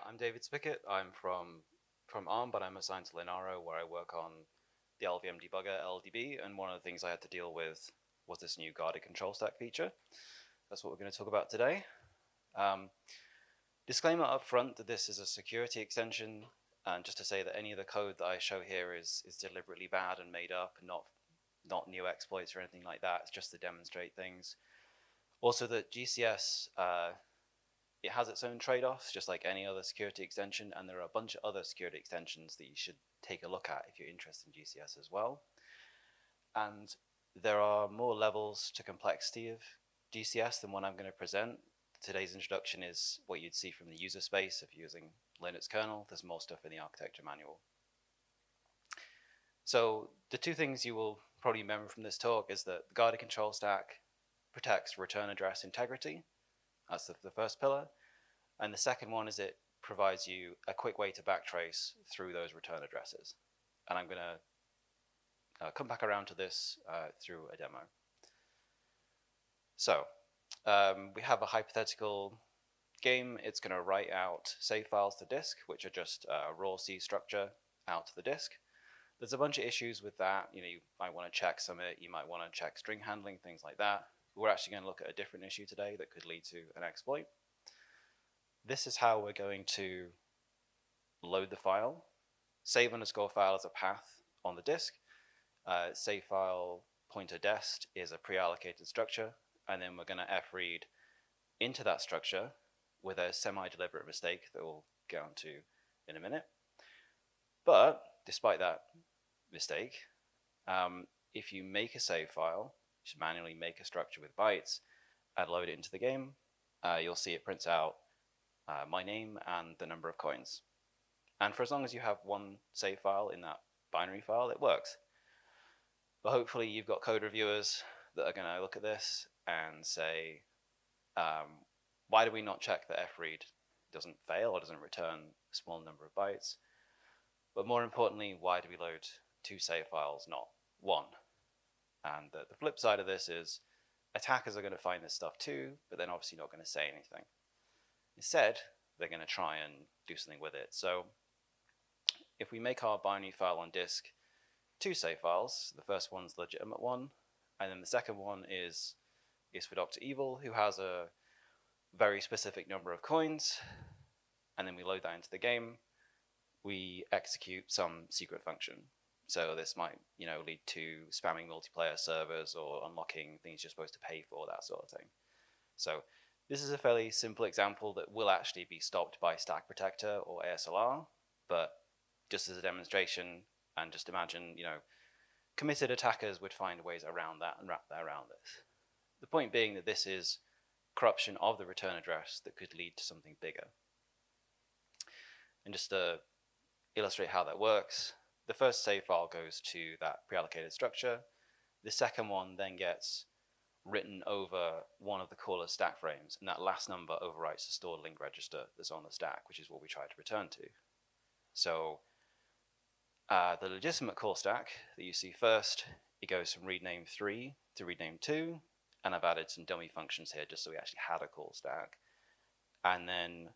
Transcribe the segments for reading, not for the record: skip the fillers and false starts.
I'm David Spickett. I'm from ARM, but I'm assigned to Linaro, where I work on the LVM debugger LDB. And one of the things I had to deal with was this new guarded control stack feature. That's what we're going to talk about today. Disclaimer up front that this is a security extension, and just to say that any of the code that I show here is deliberately bad and made up, not new exploits or anything like that. It's just to demonstrate things. Also, that GCS it has its own trade-offs, just like any other security extension, and there are a bunch of other security extensions that you should take a look at if you're interested in GCS as well. And there are more levels to complexity of GCS than what I'm going to present. Today's introduction is what you'd see from the user space if you're using Linux kernel. There's more stuff in the architecture manual. So the two things you will probably remember from this talk is that the guarded control stack protects return address integrity. That's the first pillar. And the second one is it provides you a quick way to backtrace through those return addresses. And I'm going to come back around to this through a demo. So we have a hypothetical game. It's going to write out save files to disk, which are just a raw C structure out to the disk. There's a bunch of issues with that. You might want to check Summit, you might want to check string handling, things like that. We're actually going to look at a different issue today that could lead to an exploit. This is how we're going to load the file. Save underscore file is a path on the disk. Save file pointer dest is a pre-allocated structure, and then we're going to fread into that structure with a semi-deliberate mistake that we'll get onto in a minute. But despite that mistake, if you make a save file, just manually make a structure with bytes and load it into the game, you'll see it prints out my name and the number of coins. And for as long as you have one save file in that binary file, it works. But hopefully you've got code reviewers that are going to look at this and say, why do we not check that fread doesn't fail or doesn't return a small number of bytes? But more importantly, why do we load two save files, not one? And the flip side of this is attackers are going to find this stuff too, but they're obviously not going to say anything. Instead, they're going to try and do something with it. So if we make our binary file on disk two save files, the first one's the legitimate one, and then the second one is for Dr. Evil, who has a very specific number of coins, and then we load that into the game, we execute some secret function. So this might, lead to spamming multiplayer servers or unlocking things you're supposed to pay for, that sort of thing. So this is a fairly simple example that will actually be stopped by Stack Protector or ASLR, but just as a demonstration, and just imagine, committed attackers would find ways around that and wrap that around this. The point being that this is corruption of the return address that could lead to something bigger. And just to illustrate how that works, the first save file goes to that pre-allocated structure. The second one then gets written over one of the caller stack frames, and that last number overwrites the stored link register that's on the stack, which is what we try to return to. So the legitimate call stack that you see first, it goes from readname 3 to readname 2, and I've added some dummy functions here just so we actually had a call stack. And then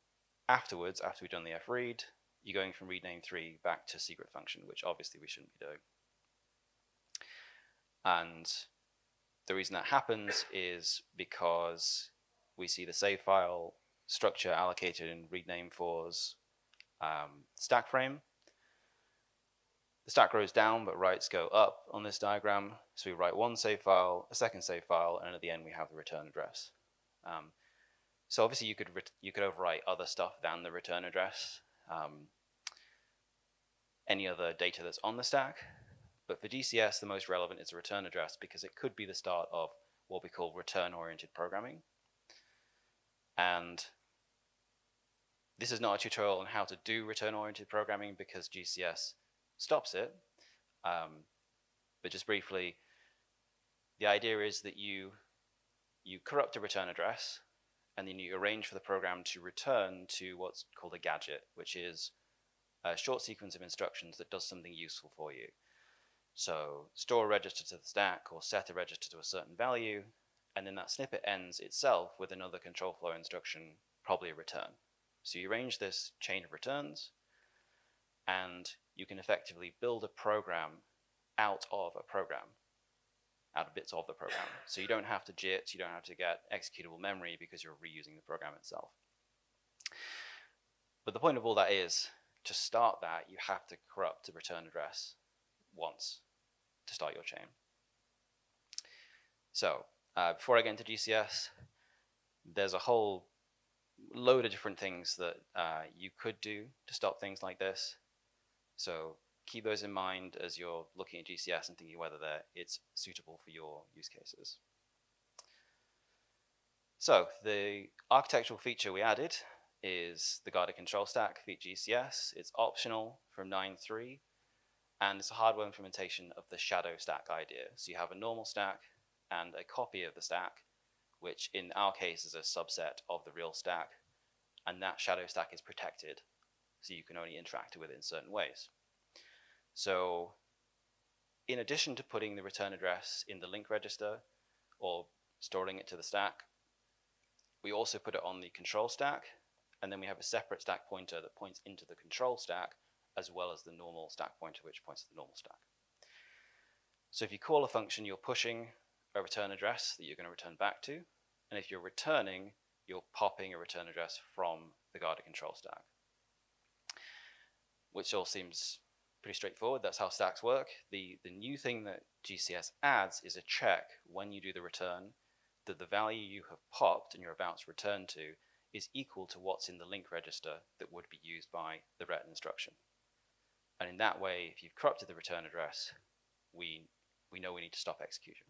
afterwards, after we've done the fread, you're going from readname 3 back to secret function, which obviously we shouldn't be doing. And the reason that happens is because we see the save file structure allocated in readname 4's stack frame. The stack goes down, but writes go up on this diagram. So we write one save file, a second save file, and at the end we have the return address. So obviously you could overwrite other stuff than the return address. Any other data that's on the stack. But for GCS, the most relevant is the return address because it could be the start of what we call return-oriented programming. And this is not a tutorial on how to do return-oriented programming because GCS stops it. But just briefly, the idea is that you corrupt a return address and then you arrange for the program to return to what's called a gadget, which is a short sequence of instructions that does something useful for you. So store a register to the stack or set a register to a certain value, and then that snippet ends itself with another control flow instruction, probably a return. So you arrange this chain of returns, and you can effectively build a program out of a program, out of bits of the program. So you don't have to JIT, you don't have to get executable memory because you're reusing the program itself. But the point of all that is, to start that, you have to corrupt the return address once to start your chain. So before I get into GCS, there's a whole load of different things that you could do to stop things like this. So keep those in mind as you're looking at GCS and thinking whether it's suitable for your use cases. So the architectural feature we added is the guarded control stack for GCS. It's optional from 9.3, and it's a hardware implementation of the shadow stack idea. So you have a normal stack and a copy of the stack, which in our case is a subset of the real stack, and that shadow stack is protected, so you can only interact with it in certain ways. So in addition to putting the return address in the link register or storing it to the stack, we also put it on the control stack, and then we have a separate stack pointer that points into the control stack, as well as the normal stack pointer, which points to the normal stack. So if you call a function, you're pushing a return address that you're going to return back to, and if you're returning, you're popping a return address from the guarded control stack, which all seems pretty straightforward. That's how stacks work. The new thing that GCS adds is a check when you do the return that the value you have popped and you're about to return to is equal to what's in the link register that would be used by the ret instruction. And in that way, if you've corrupted the return address, we know we need to stop execution.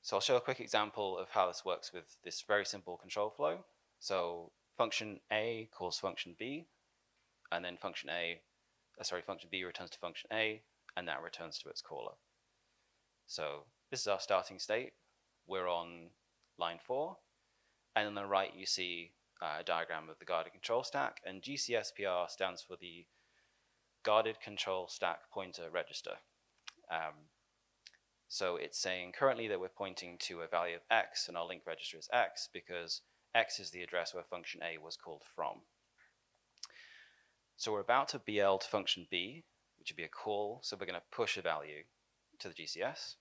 So I'll show a quick example of how this works with this very simple control flow. So function A calls function B, and then function B returns to function A, and that returns to its caller. So this is our starting state. We're on line 4, and on the right you see a diagram of the guarded control stack, and GCSPR stands for the guarded control stack pointer register. So it's saying currently that we're pointing to a value of X, and our link register is X because X is the address where function A was called from. So we're about to BL to function B, which would be a call, so we're going to push a value to the GCS.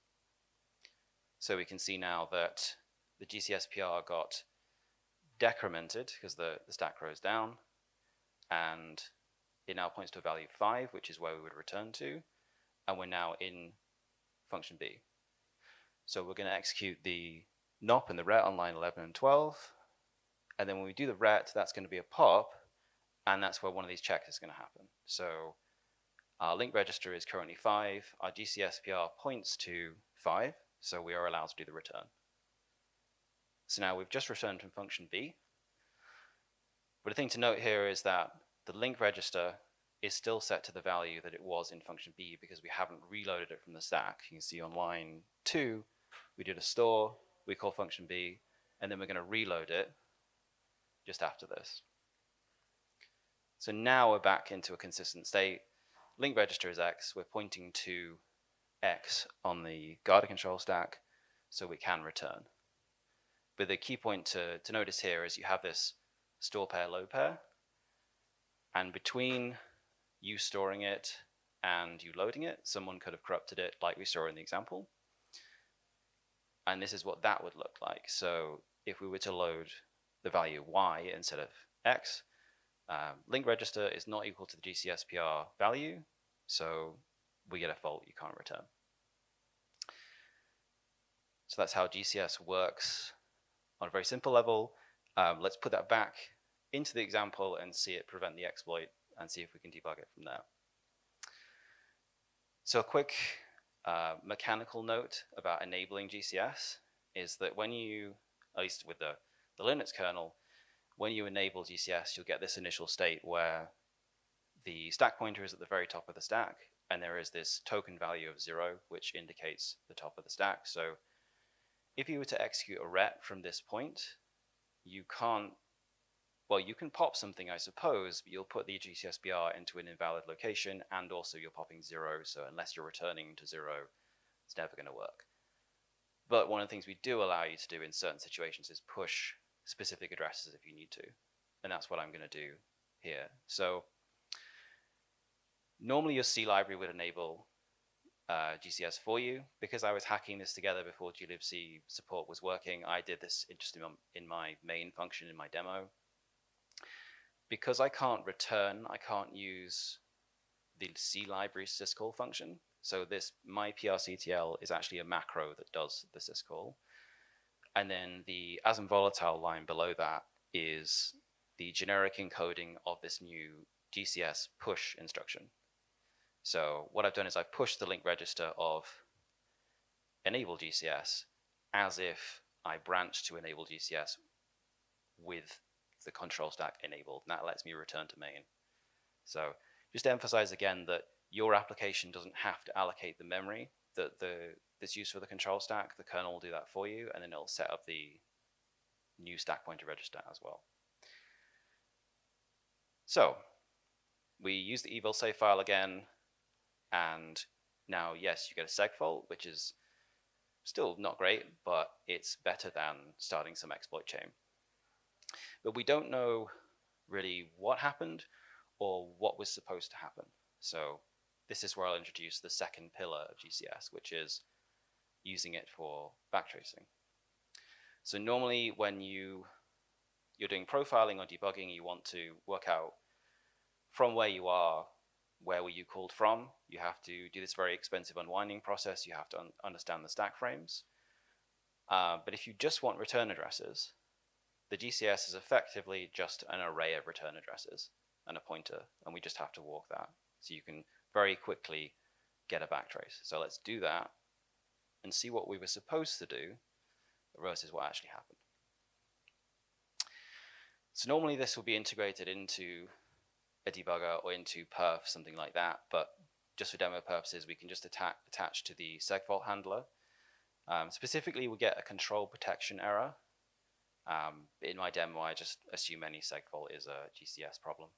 So we can see now that the GCSPR got decremented because the stack grows down, and it now points to a value of 5, which is where we would return to, and we're now in function B. So we're going to execute the NOP and the ret on line 11 and 12, and then when we do the ret, that's going to be a pop, and that's where one of these checks is going to happen. So our link register is currently 5, our GCSPR points to 5, so we are allowed to do the return. So now we've just returned from function B, but the thing to note here is that the link register is still set to the value that it was in function B because we haven't reloaded it from the stack. You can see on line 2, we did a store, we call function B, and then we're going to reload it just after this. So now we're back into a consistent state. Link register is X, we're pointing to X on the guarded control stack, so we can return. But the key point to notice here is you have this store pair, load pair, and between you storing it and you loading it, someone could have corrupted it like we saw in the example. And this is what that would look like. So if we were to load the value Y instead of X, link register is not equal to the GCSPR value, so we get a fault, you can't return. So that's how GCS works on a very simple level. Let's put that back into the example and see it prevent the exploit and see if we can debug it from there. So a quick mechanical note about enabling GCS is that when you, at least with the Linux kernel, when you enable GCS, you'll get this initial state where the stack pointer is at the very top of the stack, and there is this token value of 0, which indicates the top of the stack. So if you were to execute a ret from this point, you can't, well, you can pop something, I suppose, but you'll put the GCSPR into an invalid location, and also you're popping 0, so unless you're returning to 0, it's never going to work. But one of the things we do allow you to do in certain situations is push specific addresses if you need to. And that's what I'm going to do here. So normally your C library would enable GCS for you. Because I was hacking this together before glibc support was working, I did this just in my main function in my demo. Because I can't return, I can't use the C library syscall function. So this my prctl is actually a macro that does the syscall. And then the asm volatile line below that is the generic encoding of this new GCS push instruction. So what I've done is I've pushed the link register of enable GCS as if I branch to enable GCS with the control stack enabled, and that lets me return to main. So just to emphasize again that your application doesn't have to allocate the memory that's used for the control stack. The kernel will do that for you, and then it'll set up the new stack pointer register as well. So we use the evil save file again, and now yes, you get a segfault, which is still not great, but it's better than starting some exploit chain. But we don't know really what happened or what was supposed to happen. So this is where I'll introduce the second pillar of GCS, which is using it for backtracing. So normally when you're doing profiling or debugging, you want to work out from where you are, where were you called from. You have to do this very expensive unwinding process. You have to understand the stack frames. But if you just want return addresses, the GCS is effectively just an array of return addresses and a pointer, and we just have to walk that. So you can very quickly get a backtrace. So let's do that and see what we were supposed to do versus what actually happened. So normally this will be integrated into a debugger or into perf, something like that, but just for demo purposes, we can just attach to the segfault handler. Specifically, we get a control protection error. In my demo, I just assume any segfault is a GCS problem.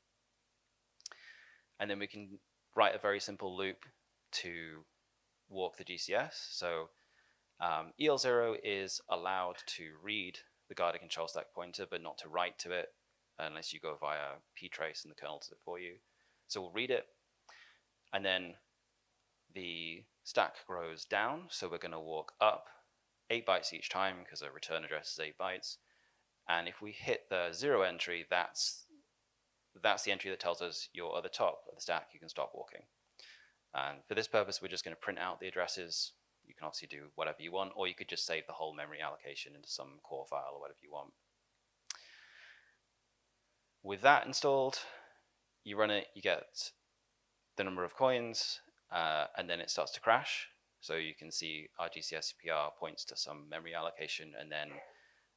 And then we can write a very simple loop to walk the GCS. So EL0 is allowed to read the guarded control stack pointer, but not to write to it unless you go via ptrace and the kernel does it for you. So we'll read it, and then the stack grows down. So we're going to walk up 8 bytes each time because a return address is 8 bytes. And if we hit the 0 entry, that's the entry that tells us you're at the top of the stack, you can stop walking. And for this purpose, we're just going to print out the addresses. You can obviously do whatever you want, or you could just save the whole memory allocation into some core file or whatever you want. With that installed, you run it, you get the number of coins, and then it starts to crash. So you can see our GCSPR points to some memory allocation, and then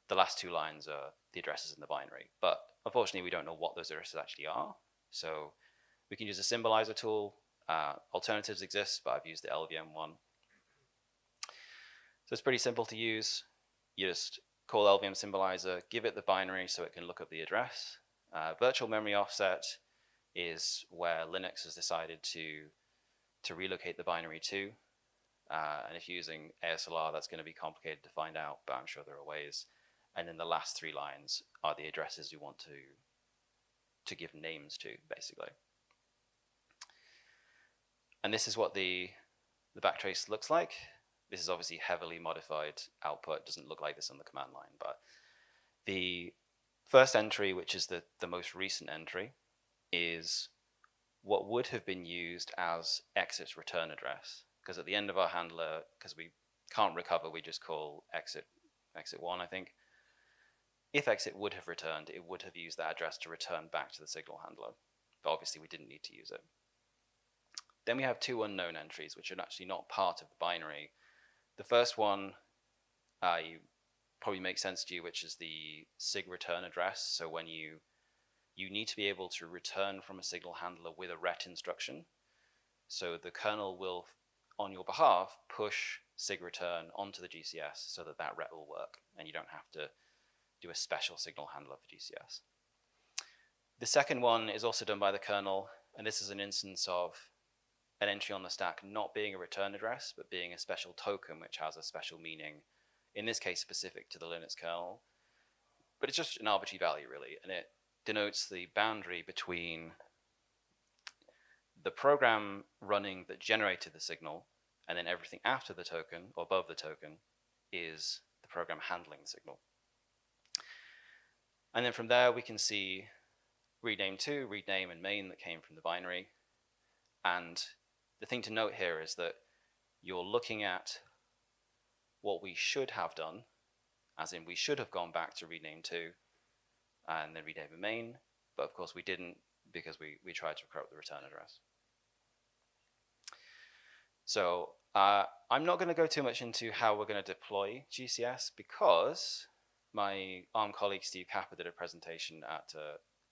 the last 2 lines are the addresses in the binary. But unfortunately, we don't know what those addresses actually are. So we can use a symbolizer tool. Alternatives exist, but I've used the LVM one. So it's pretty simple to use. You just call LVM symbolizer, give it the binary so it can look up the address. Virtual memory offset is where Linux has decided to relocate the binary to. And if you're using ASLR, that's going to be complicated to find out, but I'm sure there are ways. And then the last 3 lines are the addresses we want to give names to, basically. And this is what the backtrace looks like. This is obviously heavily modified output. It doesn't look like this on the command line, but the first entry, which is the most recent entry, is what would have been used as exit's return address. Because at the end of our handler, because we can't recover, we just call exit 1, I think. If exit would have returned, it would have used that address to return back to the signal handler. But obviously we didn't need to use it. Then we have 2 unknown entries, which are actually not part of the binary. The first one probably makes sense to you, which is the sig return address. So when you need to be able to return from a signal handler with a ret instruction. So the kernel will, on your behalf, push sig return onto the GCS so that that ret will work, and you don't have to do a special signal handler for GCS. The second one is also done by the kernel, and this is an instance of an entry on the stack not being a return address, but being a special token which has a special meaning, in this case specific to the Linux kernel. but it's just an arbitrary value, really, and it denotes the boundary between the program running that generated the signal, and then everything after the token, or above the token, is the program handling the signal. And then from there, we can see read name 2, read name, and main that came from the binary. And the thing to note here is that you're looking at what we should have done, as in we should have gone back to read name 2 and then rename the main, but of course we didn't because we tried to corrupt the return address. So I'm not going to go too much into how we're going to deploy GCS because my ARM colleague Steve Capper did a presentation at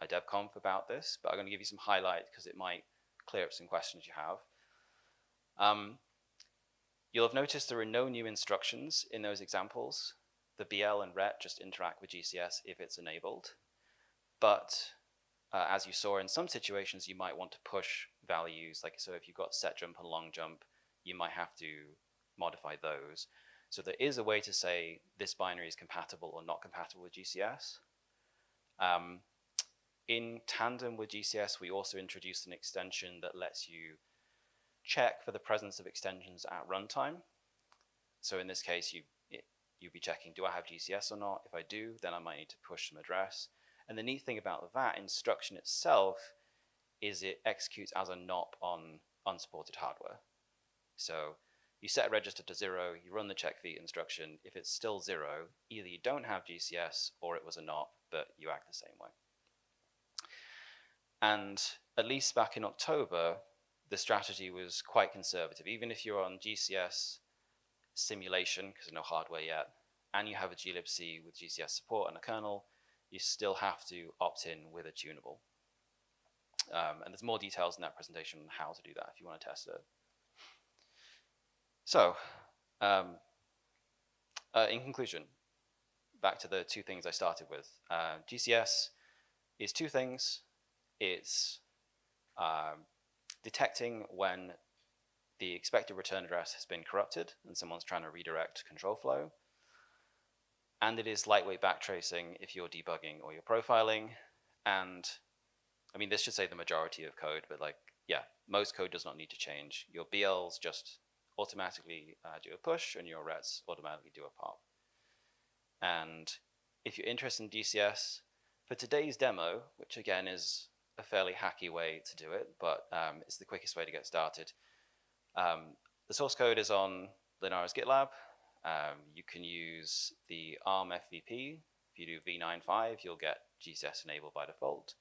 a DevConf about this, but I'm going to give you some highlights because it might clear up some questions you have. You'll have noticed there are no new instructions in those examples. The BL and RET just interact with GCS if it's enabled. But as you saw in some situations, you might want to push values. Like, so if you've got set jump and long jump, you might have to modify those. So there is a way to say this binary is compatible or not compatible with GCS. In tandem with GCS, we also introduced an extension that lets you check for the presence of extensions at runtime. So in this case, you'd be checking, do I have GCS or not? If I do, then I might need to push some address. And the neat thing about that instruction itself is it executes as a NOP on unsupported hardware. So you set a register to 0, you run the check feat instruction. If it's still 0, either you don't have GCS or it was a NOP, but you act the same way. And at least back in October, the strategy was quite conservative. Even if you're on GCS simulation, because there's no hardware yet, and you have a glibc with GCS support and a kernel, you still have to opt in with a tunable. And there's more details in that presentation on how to do that if you want to test it. So, in conclusion, back to the two things I started with. GCS is two things. It's detecting when the expected return address has been corrupted and someone's trying to redirect control flow. And it is lightweight backtracing if you're debugging or you're profiling. And I mean, this should say the majority of code, but like, yeah, most code does not need to change. Your BLs just automatically do a push and your rets automatically do a pop. And if you're interested in GCS, for today's demo, which again is a fairly hacky way to do it, but it's the quickest way to get started. The source code is on Linara's GitLab. You can use the ARM FVP. If you do v95, you'll get GCS enabled by default.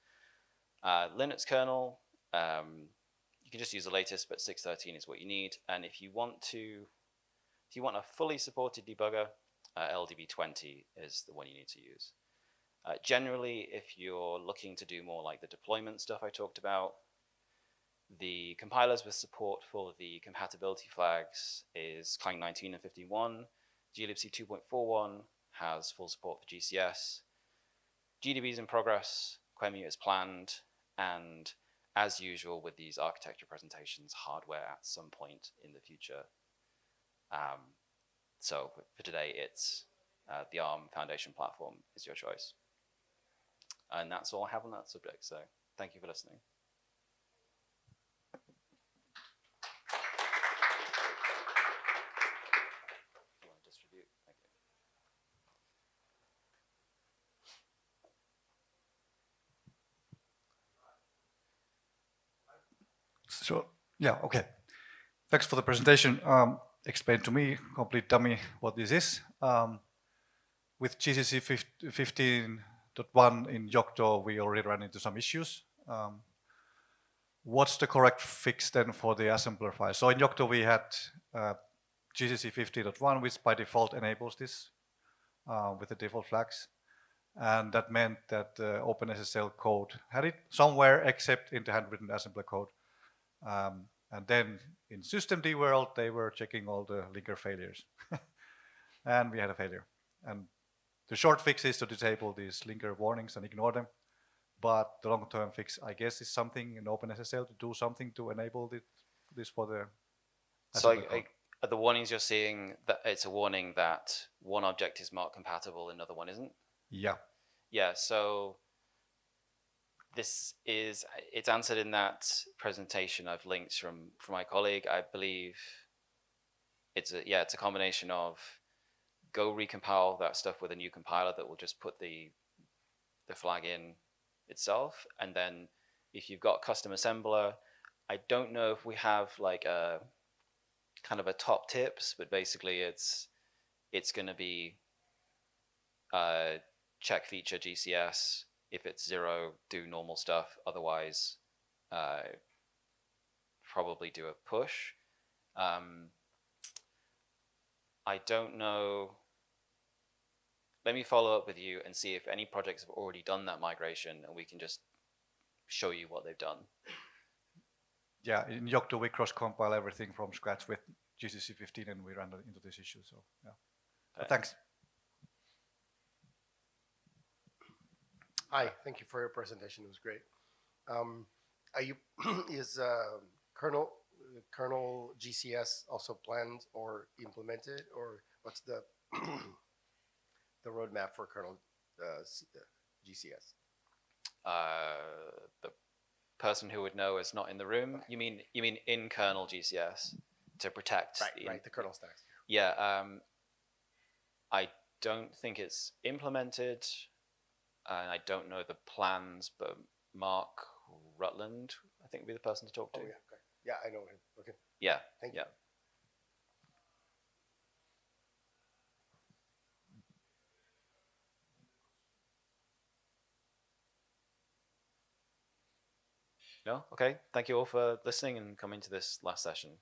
Linux kernel, you can just use the latest, but 6.13 is what you need. And if you want a fully supported debugger, LDB20 is the one you need to use. Generally, if you're looking to do more like the deployment stuff I talked about, the compilers with support for the compatibility flags is Clang 19 and 51. glibc 2.41 has full support for GCS. GDB is in progress, QEMU is planned, and as usual with these architecture presentations, hardware at some point in the future. So for today, it's the ARM Foundation platform is your choice. And that's all I have on that subject, so thank you for listening. You want to distribute? Thank you. So, yeah, okay. Thanks for the presentation. Explain to me, complete dummy, what this is. With GCC 15.1 in Yocto, we already ran into some issues. What's the correct fix then for the assembler file? So in Yocto, we had GCC 15.1, which by default enables this with the default flags. And that meant that the OpenSSL code had it somewhere except in the handwritten assembler code. And then in systemd world, they were checking all the linker failures. And we had a failure. And the short fix is to disable these linker warnings and ignore them. But the long-term fix, I guess, is something in OpenSSL to do something to enable this for the... So are the warnings you're seeing, that it's a warning that one object is marked compatible, another one isn't? Yeah. Yeah, so it's answered in that presentation I've linked from my colleague. I believe it's a combination of go recompile that stuff with a new compiler that will just put the flag in itself, and then if you've got custom assembler, I don't know if we have like a kind of a top tips, but basically it's going to be check feature GCS. If it's 0, do normal stuff. Otherwise, probably do a push. I don't know. Let me follow up with you and see if any projects have already done that migration, and we can just show you what they've done. Yeah, in Yocto we cross-compile everything from scratch with GCC 15, and we ran into this issue. So yeah, but thanks. Hi, thank you for your presentation. It was great. Are you is kernel GCS also planned or implemented, or what's the the roadmap for kernel GCS? The person who would know is not in the room. Okay. You mean in kernel GCS to protect the kernel stacks. Yeah, I don't think it's implemented, and I don't know the plans, but Mark Rutland, I think, would be the person to talk to. Oh, yeah, okay. Yeah, I know him. Okay. Yeah. Thank you. No? Okay. Thank you all for listening and coming to this last session.